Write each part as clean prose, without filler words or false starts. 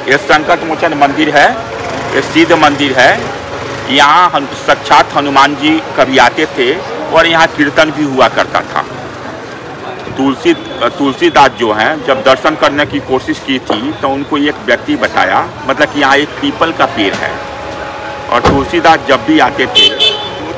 ये संकट मोचन मंदिर है, ये सिद्ध मंदिर है। यहाँ साक्षात हनुमान जी कभी आते थे और यहाँ कीर्तन भी हुआ करता था। तुलसीदास जो हैं जब दर्शन करने की कोशिश की थी तो उनको एक व्यक्ति बताया, मतलब कि यहाँ एक पीपल का पेड़ है और तुलसीदास जब भी आते थे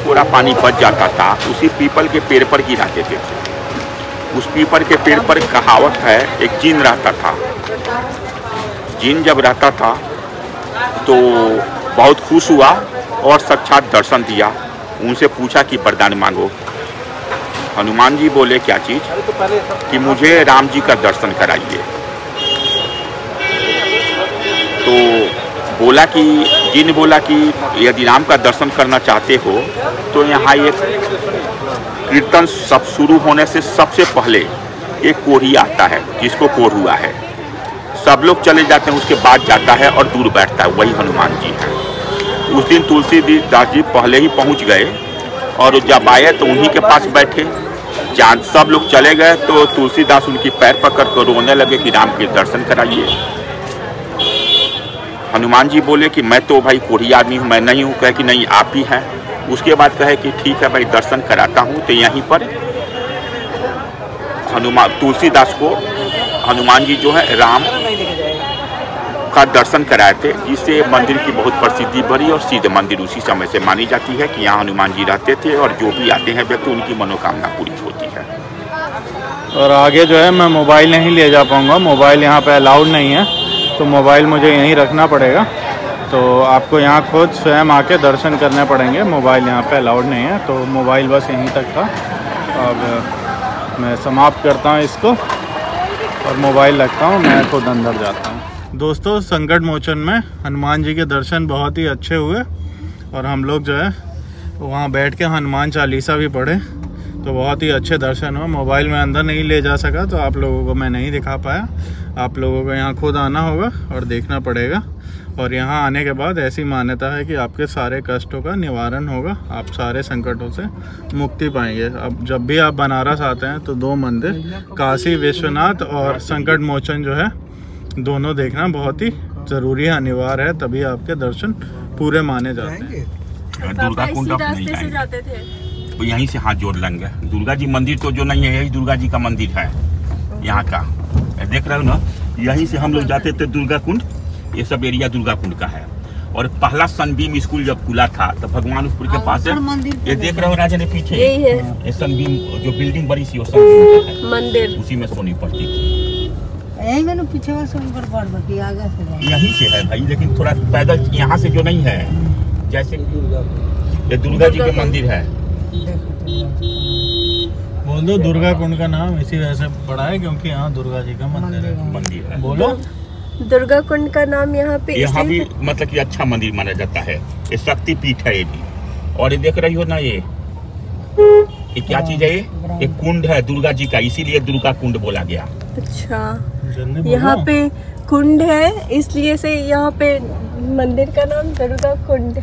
थोड़ा पानी बच जाता था, उसी पीपल के पेड़ पर गिरा देते थे। उस पीपल के पेड़ पर कहावत है, एक जिन रहता था। जिन जब रहता था तो बहुत खुश हुआ और साक्षात दर्शन दिया। उनसे पूछा कि वरदान मांगो। हनुमान जी बोले क्या चीज़, कि मुझे राम जी का दर्शन कराइए। तो बोला कि जिन बोला कि यदि राम का दर्शन करना चाहते हो तो यहाँ एक कीर्तन सब शुरू होने से सबसे पहले एक कोढ़ी आता है जिसको कोढ़ुआ है। सब लोग चले जाते हैं, उसके बाद जाता है और दूर बैठता है, वही हनुमान जी है। उस दिन तुलसीदास जी पहले ही पहुंच गए और जब आए तो उन्हीं के पास बैठे। जहाँ सब लोग चले गए तो तुलसीदास उनकी पैर पकड़ कर रोने लगे कि राम के दर्शन कराइए। हनुमान जी बोले कि मैं तो भाई कोढ़ी आदमी हूँ, मैं नहीं हूँ। कहे कि नहीं आप ही हैं। उसके बाद कहे कि ठीक है भाई दर्शन कराता हूँ। तो यहीं पर तुलसीदास को हनुमान जी जो है राम का दर्शन कराए थे, जिससे मंदिर की बहुत प्रसिद्धि बढ़ी और सिद्ध मंदिर उसी समय से मानी जाती है कि यहाँ हनुमान जी रहते थे और जो भी आते हैं व्यक्ति उनकी मनोकामना पूरी होती है। और आगे जो है मैं मोबाइल नहीं ले जा पाऊँगा, मोबाइल यहाँ पे अलाउड नहीं है, तो मोबाइल मुझे यहीं रखना पड़ेगा। तो आपको यहाँ खुद स्वयं आके दर्शन करने पड़ेंगे, मोबाइल यहाँ पे अलाउड नहीं है। तो मोबाइल बस यहीं तक था। अब मैं समाप्त करता हूँ इसको और मोबाइल रखता हूँ, मैं खुद अंदर जाता हूँ। दोस्तों, संकट मोचन में हनुमान जी के दर्शन बहुत ही अच्छे हुए और हम लोग जो है वहाँ बैठ के हनुमान चालीसा भी पढ़े, तो बहुत ही अच्छे दर्शन हुए। मोबाइल में अंदर नहीं ले जा सका तो आप लोगों को मैं नहीं दिखा पाया। आप लोगों को यहाँ खुद आना होगा और देखना पड़ेगा। और यहाँ आने के बाद ऐसी मान्यता है कि आपके सारे कष्टों का निवारण होगा, आप सारे संकटों से मुक्ति पाएंगे। अब जब भी आप बनारस आते हैं तो 2 मंदिर, काशी विश्वनाथ और संकट मोचन जो है, दोनों देखना बहुत ही ज़रूरी है, अनिवार्य है, तभी आपके दर्शन पूरे माने जाते हैं। दुर्गा कुंड से जाते थे तो यहीं से हाथ जोड़ लेंगे। दुर्गा जी मंदिर तो जो नहीं है, यही दुर्गा जी का मंदिर है यहाँ का, देख रहे हो ना। यहीं से हम लोग जाते थे दुर्गा कुंड, ये सब एरिया दुर्गा कुंड का है। और पहला सनबीम स्कूल जब खुला था तो भगवानपुर के पास है, ये देख रहे हो राजा ने पीछे, यही है ये सनबीम जो बिल्डिंग बड़ी सी, वो सनबीम मंदिर, उसी में सोनी पड़ती थी। यही मैंने पीछे आगे से यहीं से है भाई, लेकिन थोड़ा पैदल यहाँ से जो नहीं है। जैसे ये दुर्गा जी का मंदिर है। बोल दो दुर्गा कुंड का नाम इसी वजह से पड़ा है क्योंकि यहाँ दुर्गा जी का मंदिर है। बोलो, दुर्गा कुंड का नाम यहाँ पे यहाँ भी मतलब कि अच्छा मंदिर माना जाता है। ये शक्ति पीठ है ये भी। और ये देख रही हो ना, ये क्या चीज है, ये कुंड है दुर्गा जी का, इसीलिए दुर्गा कुंड बोला गया। अच्छा, यहाँ पे कुंड है इसलिए से यहाँ पे मंदिर का नाम दुर्गा कुंड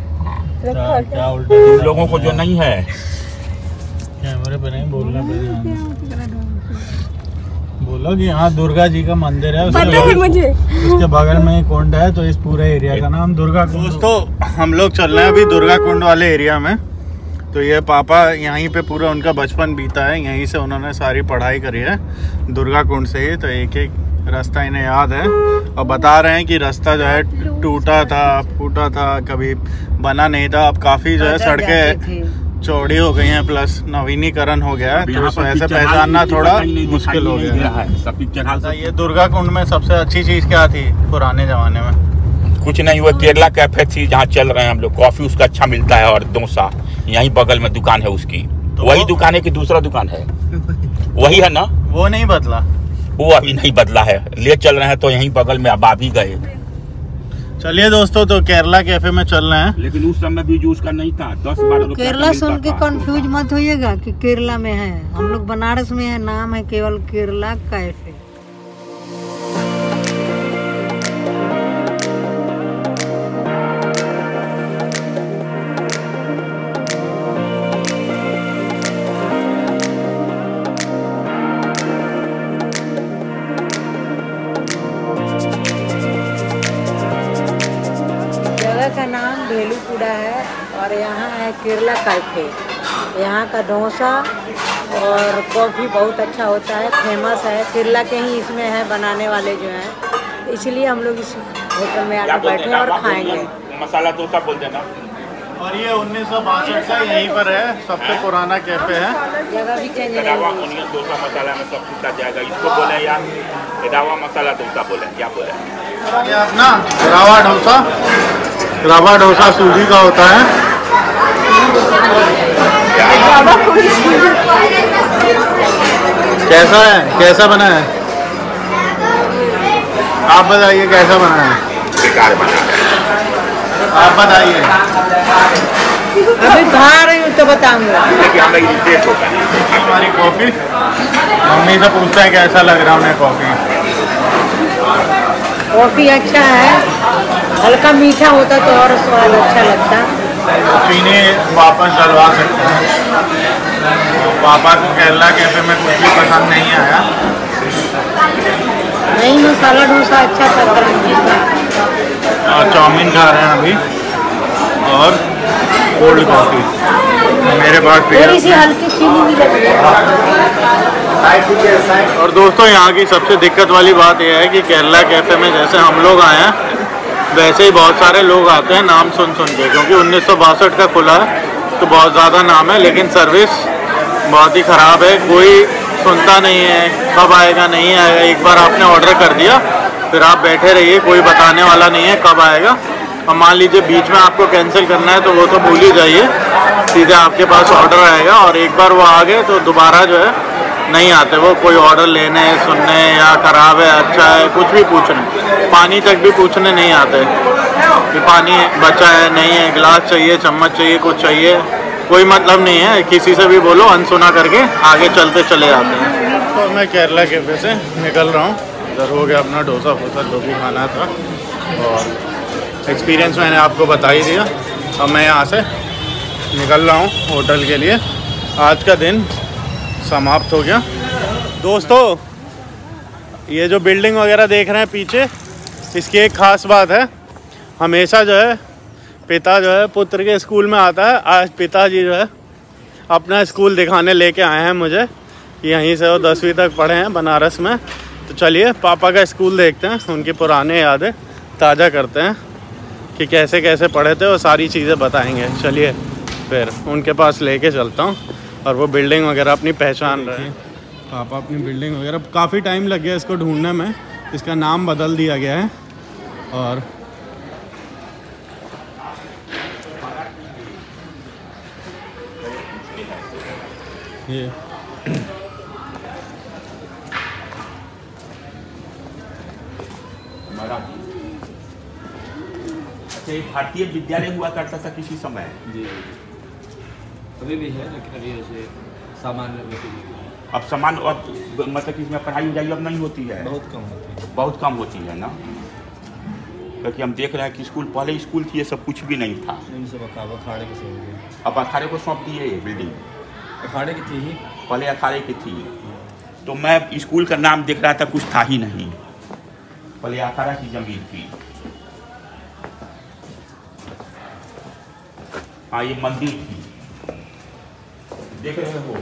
रखा क्या तुम लोगों को जो नहीं है, कैमरे पे नहीं बोलना, बोलो कि यहाँ दुर्गा जी का मंदिर है, पता है मुझे। उसके बगल में एक कुंड है, तो इस पूरे एरिया का नाम दुर्गा कुंड। दोस्तों, हम लोग चल रहे हैं अभी दुर्गा कुंड वाले एरिया में। तो ये पापा यहीं पे पूरा उनका बचपन बीता है, यहीं से उन्होंने सारी पढ़ाई करी है दुर्गा कुंड से ही। तो एक एक रास्ता इन्हें याद है और बता रहे हैं कि रास्ता जो है टूटा था, फूटा था, कभी बना नहीं था। अब काफ़ी जो है सड़कें चौड़ी हो गई हैं, प्लस नवीनीकरण हो गया है, तो ऐसे पहचानना थोड़ा मुश्किल हो गया है। ये दुर्गा कुंड में सबसे अच्छी चीज़ क्या थी पुराने ज़माने में? कुछ नहीं, वो केरला कैफे थी जहाँ चल रहे हैं हम लोग। कॉफी उसका अच्छा मिलता है और डोसा, यहीं बगल में दुकान है उसकी। तो वही दुकान है कि दूसरा दुकान है? वही है ना, वो नहीं बदला, वो अभी नहीं बदला है। ले चल रहे हैं तो यहीं बगल में, अब आ भी गए। चलिए दोस्तों, तो केरला कैफे में चल रहे हैं। लेकिन उस समय भी जो उसका नहीं था, 10-12 रुपए केरला सुन के कंफ्यूज मत होइएगा कि केरला में है, हम लोग बनारस में है, नाम है केवल केरला कैफे। भेलूपुरा है और यहाँ है केरला कैफे। यहाँ का डोसा और कॉफ़ी बहुत अच्छा होता है, फेमस है। केरला के ही इसमें है बनाने वाले जो हैं, इसलिए हम लोग इस होटल में आकर बैठे और खाएंगे। मसाला डोसा बोल देना। और ये 1962 से यहीं पर है, सबसे पुराना कैफे है। जगह भी चेंज रवा ऑनियन डोसा मसाला में सब कुछ आ जाएगा। इसको बोले या रवा मसाला डोसा बोले, क्या बोले? ये अपना रवा डोसा सूजी का होता है। कैसा है, कैसा बना है? आप बताइए कैसा बना है? बेकार बना है। आप बताइए। अभी खा रही हूँ तो बताऊंगा। हमारी कॉफ़ी मम्मी से पूछते हैं कैसा लग रहा है उन्हें कॉफ़ी। कॉफ़ी अच्छा है, हल्का मीठा होता तो और स्वाद अच्छा लगता। चीनी वापस डलवा सकते हैं। पापा को केरला कैफे में कुछ भी पसंद नहीं आया। नहीं, मसाला डोसा अच्छा था और चाउमीन खा रहे हैं अभी और कोल्ड कॉफ़ी। मेरे पास थोड़ी सी हल्की चीनी भी लगती है। और दोस्तों यहाँ की सबसे दिक्कत वाली बात यह है कि केरला कैफ़े में जैसे हम लोग आए हैं वैसे ही बहुत सारे लोग आते हैं नाम सुन के, क्योंकि 1962 का खुला है तो बहुत ज़्यादा नाम है, लेकिन सर्विस बहुत ही ख़राब है। कोई सुनता नहीं है, कब आएगा नहीं आएगा। एक बार आपने ऑर्डर कर दिया फिर आप बैठे रहिए, कोई बताने वाला नहीं है कब आएगा। और मान लीजिए बीच में आपको कैंसिल करना है तो वो तो भूल ही जाइए, सीधे आपके पास ऑर्डर आएगा और एक बार वो आ गए तो दोबारा जो है नहीं आते वो कोई ऑर्डर लेने सुनने या ख़राब है अच्छा है कुछ भी पूछने। पानी तक भी पूछने नहीं आते कि पानी बचा है नहीं है, गिलास चाहिए, चम्मच चाहिए, कुछ चाहिए, कोई मतलब नहीं है। किसी से भी बोलो अनसुना करके आगे चलते चले जाते हैं। तो मैं केरला कैफे से निकल रहा हूँ, इधर हो गया अपना डोसा फोसा जो भी खाना था और एक्सपीरियंस मैंने आपको बता ही दिया। अब मैं यहाँ से निकल रहा हूँ होटल के लिए। आज का दिन समाप्त हो गया। दोस्तों ये जो बिल्डिंग वगैरह देख रहे हैं पीछे, इसकी एक ख़ास बात है, हमेशा जो है पिता जो है पुत्र के स्कूल में आता है। आज पिताजी जो है अपना स्कूल दिखाने लेके आए हैं मुझे, यहीं से वो 10वीं तक पढ़े हैं बनारस में। तो चलिए पापा का स्कूल देखते हैं, उनकी पुराने यादें ताज़ा करते हैं कि कैसे कैसे पढ़े थे, वो सारी चीज़ें बताएंगे। चलिए फिर उनके पास लेके चलता हूँ और वो बिल्डिंग वगैरह अपनी पहचान रहे हैं। पापा अपनी बिल्डिंग वगैरह, काफ़ी टाइम लग गया इसको ढूंढने में, इसका नाम बदल दिया गया है। और ये अच्छा, भारतीय विद्यालय हुआ करता था किसी समय? जी अभी भी है, लेकिन अभी ऐसे सामान्य अब सामान और मतलब कि इसमें पढ़ाई वढ़ाई अब नहीं होती है, बहुत कम होती है। बहुत कम होती है ना, क्योंकि हम देख रहे हैं कि स्कूल पहले स्कूल थी, ये सब कुछ भी नहीं था। इन सब अखाड़े के सौंप दिए। अब अखाड़े को सौंप दिए ये बिल्डिंग। अखाड़े की थी ही, पहले अखाड़े की थी, तो मैं स्कूल का नाम देख रहा था, कुछ था ही नहीं, पहले अखाड़ा की जमीन थी। हाँ ये मंदिर थी, देख रहे हो,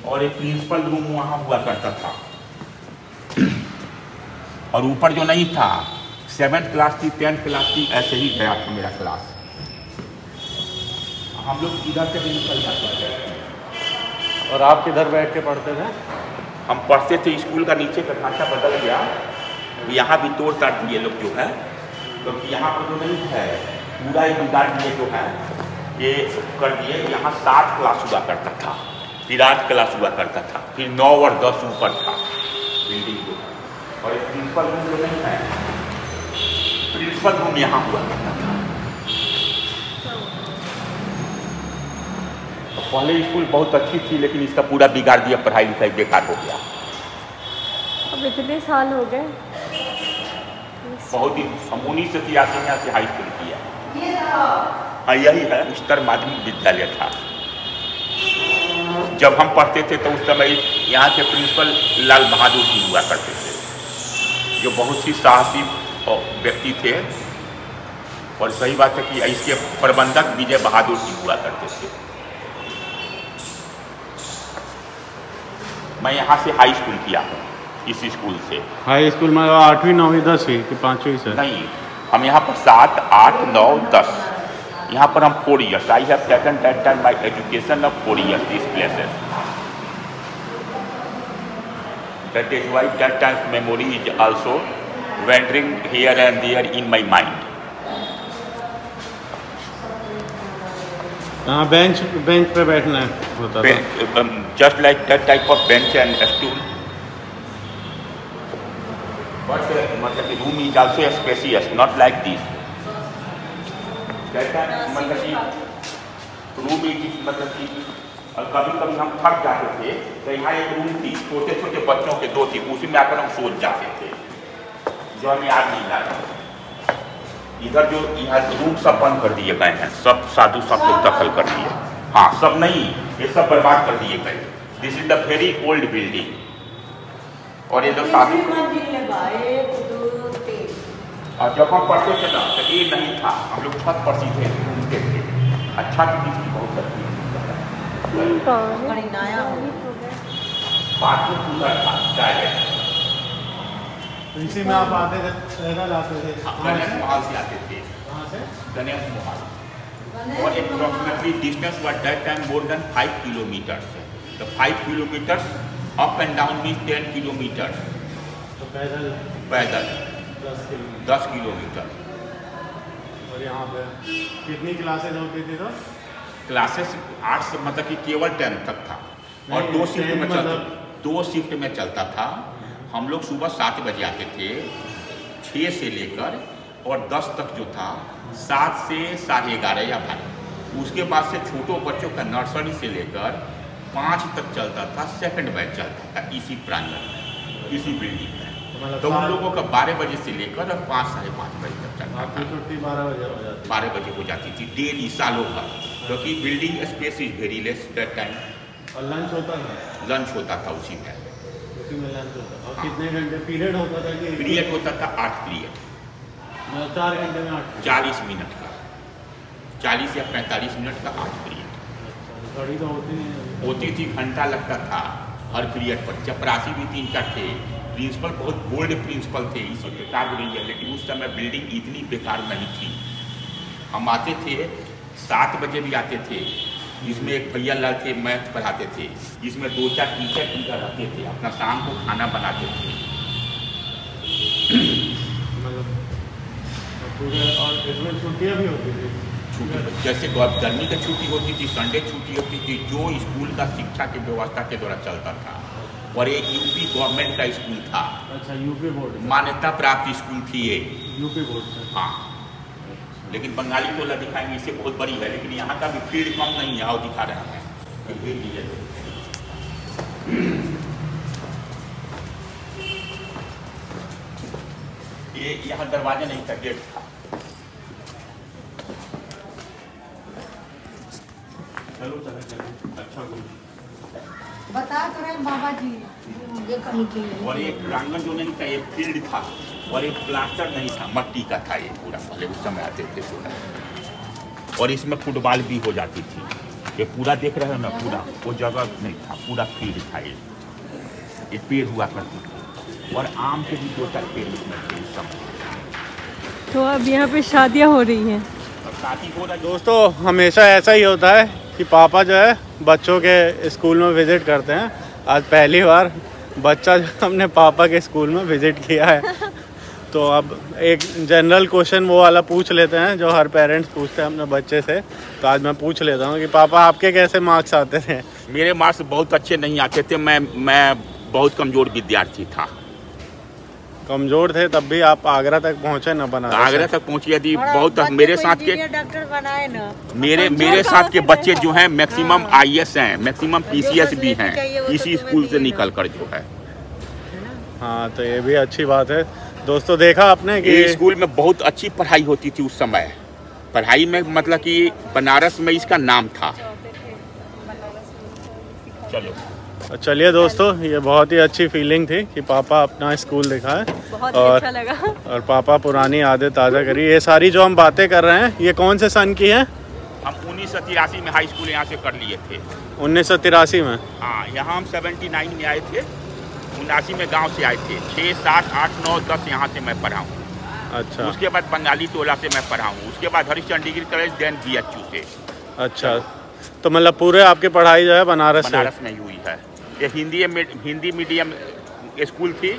और एक प्रिंसिपल रूम वहाँ हुआ करता था। और ऊपर जो नहीं था, 7th क्लास थी, 10th क्लास थी, ऐसे ही गया था मेरा क्लास। हम लोग इधर से भी निकल जाते थे। और आप किधर बैठ के पढ़ते थे? हम पढ़ते थे, स्कूल का नीचे का ढांचा बदल गया, यहाँ भी तोड़ ताड़ दिए लोग जो है, क्योंकि तो यहाँ पर जो नहीं है पूरा एक बिगाड़ दिए जो है, ये कर दिए। यहाँ 7 क्लास हुआ करता था, फिर 8 क्लास हुआ करता था, फिर 9 और 10 ऊपर था बिल्डिंग को। और एक प्रिंसिपल रूम जो नहीं है, प्रिंसिपल रूम यहाँ हुआ करता था। पहले स्कूल बहुत अच्छी थी, लेकिन इसका पूरा बिगाड़ दिया, पढ़ाई लिखाई बेकार हो गया। अब इतने साल हो गए, बहुत ही। हम 1983 में यहाँ से हाई स्कूल किया। हाँ यही है, उच्चतर माध्यमिक विद्यालय था। जब हम पढ़ते थे तो उस समय यहाँ के प्रिंसिपल लाल बहादुर जी हुआ करते थे, जो बहुत ही साहसी व्यक्ति थे। और सही बात है कि इसके प्रबंधक विजय बहादुर जी हुआ करते थे। मैं यहाँ से हाई स्कूल किया हूँ, इस स्कूल से। हाई स्कूल में 8वीं 9वीं 10वीं कि 5वीं से? नहीं, हम यहाँ पर 7, 8, 9, 10 यहाँ पर हम 4 years। I have taken that time my education of 4 years this places. That is why that time memory is also wandering here and there in my mind। हाँ, बेंच पे बैठना होता था। Just like that type of bench and stool, but मतलब कि room is also spacious, not like this। that time मतलब कि room is मतलब कि कभी कभी हम थक जाते थे तो यहाँ एक रूम थी, छोटे छोटे बच्चों के 2 थी, उसी में आकर हम सोच जाते थे, जो हमें याद नहीं आ रहा। इधर जो यहाँ रूम सब बंद कर दिए गए हैं, सब साधु सब लोग दखल कर दिए। हाँ, सब नहीं, ये सब बर्बाद कर दिए गए। This is the very old building. और ये जो साधु और जब हम पढ़ते थे ना तो ये नहीं था, हम लोग छत पर सीधे घूमते थे। अच्छा की बहुत अच्छी तो इसी में आप आते थे, पैदल आते थे? गणेश महल से आते थे। कहाँ से? गणेश महल। और approximately distance was that time more than 5 kilometres. तो 5 kilometres up and down mean 10 kilometres. तो पैदल 10 किलोमीटर। और यहाँ पे कितनी क्लासेज होती थी? तो क्लासेस 8 से मतलब कि केवल 10 तक था, और 2 शिफ्ट में चलता, 2 शिफ्ट में चलता था। हम लोग सुबह 7 बजे आते थे, 6 से लेकर और 10 तक जो था 7 से 11:30 या 12। उसके बाद से छोटों बच्चों का नर्सरी से लेकर 5 तक चलता था, सेकंड बैच चलता था इसी प्रांगण में, इसी बिल्डिंग में। तो उन लोगों का 12 बजे से लेकर और 5, साढ़े 5 बजे तक चलता था। छुट्टी 12 बजे हो जाती? 12 बजे हो जाती थी डेली, सालों भर, क्योंकि building space is very less that time. और लंच होता था? लंच होता था उसी में लंच होता था। और कितने घंटे पीरियड होता था? कि पीरियड होता था 8 पीरियड, 4 घंटे में 8? 40 मिनट का, 40 या 45 मिनट का 8 पीरियड। घड़ी तो होती थी, घंटा लगता था हर पीरियड पर। चपरासी भी 3-4 थे। प्रिंसिपल बहुत बोल्ड प्रिंसिपल थे, इसी बेकार हो रही है, लेकिन उस समय बिल्डिंग इतनी बेकार नहीं थी। हम आते थे 7 बजे भी आते थे, जिसमें एक भैया लाल थे मैथ पढ़ाते थे, जिसमें 2-4 टीचर रहते थे, अपना शाम को खाना बनाते थे। मतलब पूरे। और इसमें छुट्टियाँ भी होती थी? छुट्टी जैसे गर्मी की छुट्टी होती थी, संडे छुट्टी होती थी, जो स्कूल का शिक्षा की व्यवस्था के द्वारा चलता था। और एक यूपी गवर्नमेंट का स्कूल था। अच्छा, यूपी बोर्ड, मान्यता प्राप्त स्कूल थी ये, यूपी बोर्ड से? हाँ। लेकिन बंगाली टोला दिखाएंगे, इससे बहुत बड़ी है, लेकिन यहाँ का भी फील्ड कम नहीं है, और दिखा रहा है। ये यहाँ दरवाजा नहीं था, गेट था। चलो अच्छा बता तो रहे बाबा जी, ये कहीं के। और एक प्रांगण जो नहीं था, एक फील्ड था, और एक प्लास्टर नहीं था, मट्टी का था ये पूरा। पहले उस समय आते थे पूरा, और इसमें फुटबॉल भी हो जाती थी। ये पूरा देख रहे हो ना, पूरा वो जगह नहीं था, पूरा फील्ड था। ये पेड़ हुआ करती थी, और आम के भी 2-4 पेड़ इसमें थे उस समय। तो अब यहाँ पे शादियाँ हो रही हैं। अब शादी हो रहा है। दोस्तों, हमेशा ऐसा ही होता है कि पापा जो है बच्चों के स्कूल में विज़िट करते हैं। आज पहली बार बच्चा जो हमने पापा के स्कूल में विज़िट किया है। तो अब एक जनरल क्वेश्चन वो वाला पूछ लेते हैं जो हर पेरेंट्स पूछते हैं अपने बच्चे से। तो आज मैं पूछ लेता हूँ कि पापा, आपके कैसे मार्क्स आते थे? मेरे मार्क्स बहुत अच्छे नहीं आते थे। मैं बहुत कमज़ोर विद्यार्थी था। कमज़ोर थे तब भी आप आगरा तक पहुँचे ना? बना आगरा तक पहुँची। यदि बहुत मेरे साथ के डॉक्टर बनाए ना, मेरे साथ के बच्चे जो हैं मैक्सिमम IAS हैं, मैक्सिमम PCS भी हैं, इसी स्कूल से निकल कर जो है। हाँ, तो ये भी अच्छी बात है। दोस्तों, देखा आपने कि स्कूल में बहुत अच्छी पढ़ाई होती थी उस समय। पढ़ाई में मतलब कि बनारस में इसका नाम था। चलो चलिए दोस्तों, ये बहुत ही अच्छी फीलिंग थी कि पापा अपना स्कूल दिखाए बहुत और अच्छा लगा। और पापा पुरानी यादें ताज़ा करी। ये सारी जो हम बातें कर रहे हैं ये कौन से सन की है? हम 1983 में हाई स्कूल यहाँ से कर लिए थे। 1983 में? हाँ, यहाँ हम 79 में आए थे, 79 में गांव से आए थे। 6, 7, 8, 9, 10 यहाँ से मैं पढ़ा हूँ। अच्छा। उसके बाद बंगाली टोला से मैं पढ़ा हूँ, उसके बाद Harishchandra degree college, then BHU से। अच्छा, तो मतलब पूरे आपकी पढ़ाई जो है बनारस में हुई है। ये हिंदी मीडियम स्कूल थी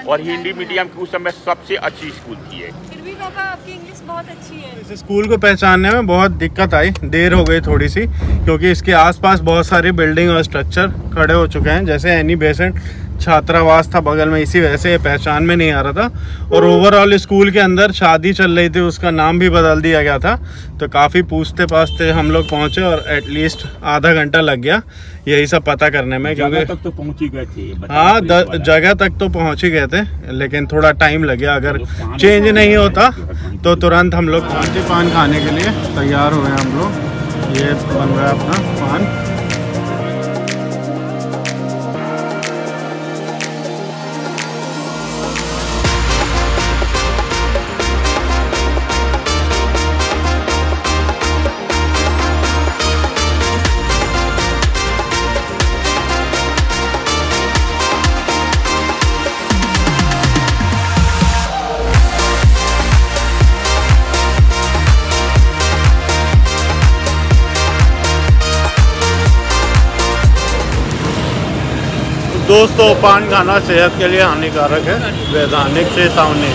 और हिंदी मीडियम की उस समय सबसे अच्छी स्कूल थी ये। फिर भी पापा आपकी इंग्लिश बहुत अच्छी है। इस स्कूल को पहचानने में बहुत दिक्कत आई, देर हो गई थोड़ी सी, क्योंकि इसके आसपास बहुत सारी बिल्डिंग और स्ट्रक्चर खड़े हो चुके हैं। जैसे एनी बेसेंट छात्रावास था बगल में, इसी वजह से ये पहचान में नहीं आ रहा था। और ओवरऑल स्कूल के अंदर शादी चल रही थी, उसका नाम भी बदल दिया गया था। तो काफ़ी पूछते पाछते हम लोग पहुँचे और एटलीस्ट आधा घंटा लग गया यही सब पता करने में, क्योंकि तक तो पहुँच ही गए थे। हाँ, जगह तक तो पहुँच ही गए थे, लेकिन थोड़ा टाइम लग गया। अगर चेंज नहीं होता तो तुरंत हम लोग पान खाने के लिए तैयार हुए हम लोग। ये बन रहा है अपना पान। दोस्तों, पान खाना सेहत के लिए हानिकारक है। वैधानिक चेतावनी।